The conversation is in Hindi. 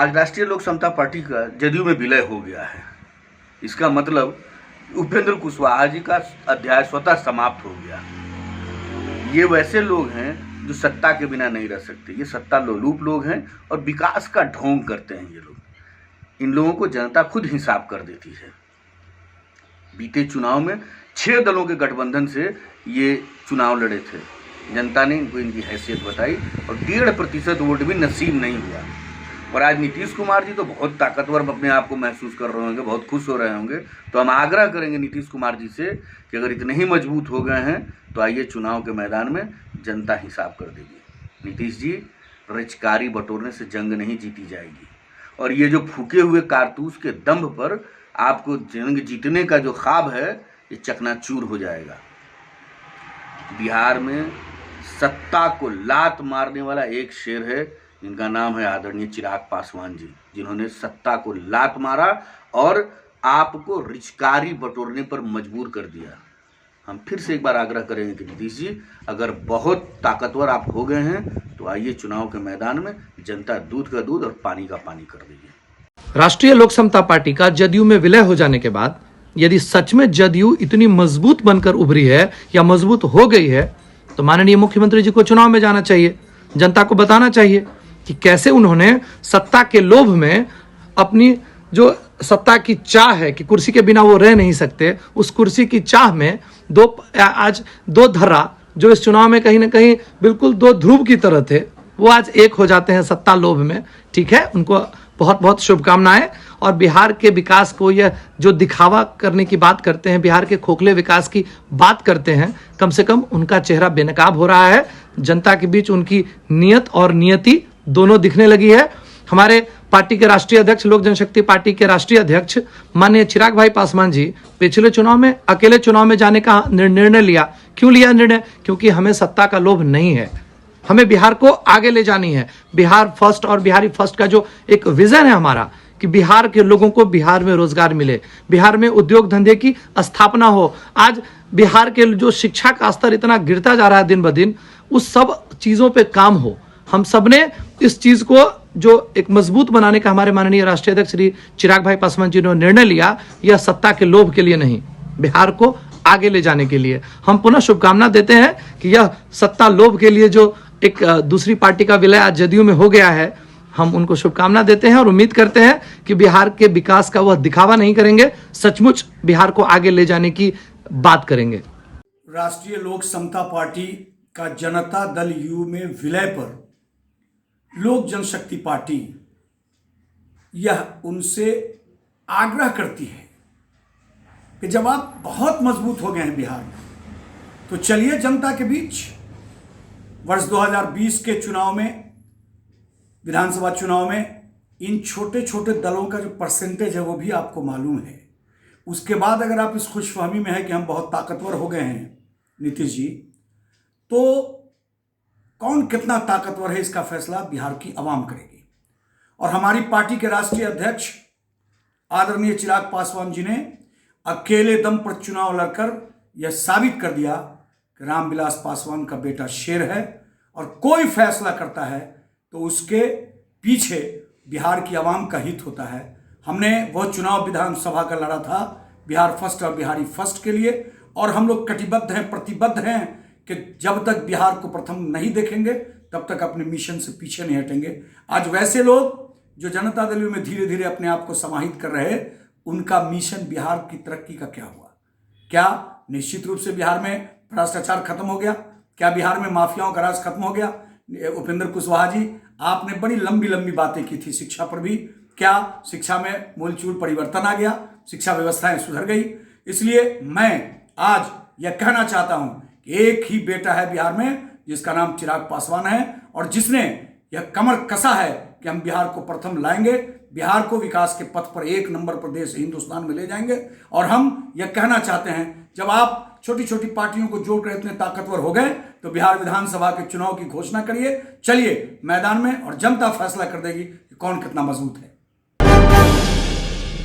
आज राष्ट्रीय लोक समता पार्टी का जदयू में विलय हो गया है। इसका मतलब उपेंद्र कुशवाहा जी का अध्याय स्वतः समाप्त हो गया। ये वैसे लोग हैं जो सत्ता के बिना नहीं रह सकते। ये सत्ता लोलुप लोग हैं और विकास का ढोंग करते हैं। ये लोग, इन लोगों को जनता खुद हिसाब कर देती है। बीते चुनाव में 6 दलों के गठबंधन से ये चुनाव लड़े थे। जनता ने इनको इनकी हैसियत बताई और 1.5% वोट भी नसीब नहीं हुआ। और आज नीतीश कुमार जी तो बहुत ताकतवर अपने आप को महसूस कर रहे होंगे, बहुत खुश हो रहे होंगे। तो हम आग्रह करेंगे नीतीश कुमार जी से कि अगर इतने ही मजबूत हो गए हैं तो आइए चुनाव के मैदान में जनता हिसाब कर देगी। नीतीश जी, रिचकारी बटोरने से जंग नहीं जीती जाएगी। और ये जो फूके हुए कारतूस के दंभ पर आपको जंग जीतने का जो ख्वाब है, ये चकनाचूर हो जाएगा। बिहार में सत्ता को लात मारने वाला एक शेर है, जिनका नाम है आदरणीय चिराग पासवान जी, जिन्होंने सत्ता को लात मारा और आपको रिचकारी बटोरने पर मजबूर कर दिया। हम फिर से एक बार आग्रह करेंगे कि नीतीश जी, अगर बहुत ताकतवर आप हो गए हैं तो आइए चुनाव के मैदान में जनता दूध का दूध और पानी का पानी कर देगी। राष्ट्रीय लोक समता पार्टी का जदयू में विलय हो जाने के बाद यदि सच में जदयू इतनी मजबूत बनकर उभरी है या मजबूत हो गई है तो माननीय मुख्यमंत्री जी को चुनाव में जाना चाहिए, जनता को बताना चाहिए कि कैसे उन्होंने सत्ता के लोभ में अपनी जो सत्ता की चाह है कि कुर्सी के बिना वो रह नहीं सकते, उस कुर्सी की चाह में आज दो धर्रा जो इस चुनाव में कहीं ना कहीं बिल्कुल 2 ध्रुव की तरह थे, वो आज एक हो जाते हैं सत्ता लोभ में। ठीक है, उनको बहुत बहुत शुभकामनाएं। और बिहार के विकास को यह जो दिखावा करने की बात करते हैं, बिहार के खोखले विकास की बात करते हैं, कम से कम उनका चेहरा बेनकाब हो रहा है। जनता के बीच उनकी नियत और नियति दोनों दिखने लगी है। हमारे पार्टी के राष्ट्रीय अध्यक्ष, लोक जनशक्ति पार्टी के राष्ट्रीय अध्यक्ष माननीय चिराग भाई पासवान जी पिछले चुनाव में अकेले चुनाव में जाने का निर्णय लिया। क्यों लिया निर्णय? क्योंकि हमें सत्ता का लोभ नहीं है, हमें बिहार को आगे ले जानी है। बिहार फर्स्ट और बिहारी फर्स्ट का जो एक विजन है हमारा कि बिहार के लोगों को बिहार में रोजगार मिले, बिहार में उद्योग धंधे की स्थापना हो। आज बिहार के जो शिक्षा का स्तर इतना गिरता जा रहा है दिन ब दिन, उस सब चीज़ों पे काम हो। हम सब ने इस चीज़ को जो एक मजबूत बनाने का हमारे माननीय राष्ट्रीय अध्यक्ष श्री चिराग भाई पासवान जी ने निर्णय लिया, यह सत्ता के लोभ के लिए नहीं, बिहार को आगे ले जाने के लिए। हम पुनः शुभकामना देते हैं कि यह सत्ता लोभ के लिए जो एक दूसरी पार्टी का विलय आज जदयू में हो गया है, हम उनको शुभकामना देते हैं और उम्मीद करते हैं कि बिहार के विकास का वह दिखावा नहीं करेंगे, सचमुच बिहार को आगे ले जाने की बात करेंगे। राष्ट्रीय लोक समता पार्टी का जनता दल यू में विलय पर लोक जनशक्ति पार्टी यह उनसे आग्रह करती है कि जब आप बहुत मजबूत हो गए हैं बिहार में, तो चलिए जनता के बीच वर्ष 2020 के चुनाव में, विधानसभा चुनाव में, इन छोटे छोटे दलों का जो परसेंटेज है वो भी आपको मालूम है। उसके बाद अगर आप इस खुशफहमी में है कि हम बहुत ताकतवर हो गए हैं नीतीश जी, तो कौन कितना ताकतवर है इसका फैसला बिहार की आवाम करेगी। और हमारी पार्टी के राष्ट्रीय अध्यक्ष आदरणीय चिराग पासवान जी ने अकेले दम पर चुनाव लड़कर यह साबित कर दिया कि रामविलास पासवान का बेटा शेर है और कोई फैसला करता है तो उसके पीछे बिहार की आवाम का हित होता है। हमने वह चुनाव विधानसभा का लड़ा था बिहार फर्स्ट और बिहारी फर्स्ट के लिए, और हम लोग कटिबद्ध हैं, प्रतिबद्ध हैं कि जब तक बिहार को प्रथम नहीं देखेंगे तब तक अपने मिशन से पीछे नहीं हटेंगे। आज वैसे लोग जो जनता दल में धीरे धीरे अपने आप को समाहित कर रहे, उनका मिशन बिहार की तरक्की का क्या हुआ? क्या निश्चित रूप से बिहार में भ्रष्टाचार खत्म हो गया? क्या बिहार में माफियाओं का राज खत्म हो गया? उपेंद्र कुशवाहा जी, आपने बड़ी लंबी लंबी बातें की थी शिक्षा पर भी। क्या शिक्षा में मूलचूल परिवर्तन आ गया? शिक्षा व्यवस्थाएं सुधर गई? इसलिए मैं आज यह कहना चाहता हूं कि एक ही बेटा है बिहार में जिसका नाम चिराग पासवान है, और जिसने यह कमर कसा है कि हम बिहार को प्रथम लाएंगे, बिहार को विकास के पथ पर 1 नंबर पर देश हिंदुस्तान में ले जाएंगे। और हम यह कहना चाहते हैं, जब आप छोटी छोटी पार्टियों को जोड़कर इतने ताकतवर हो गए तो बिहार विधानसभा के चुनाव की घोषणा करिए, चलिए मैदान में, और जनता फैसला कर देगी कि कौन कितना मजबूत है।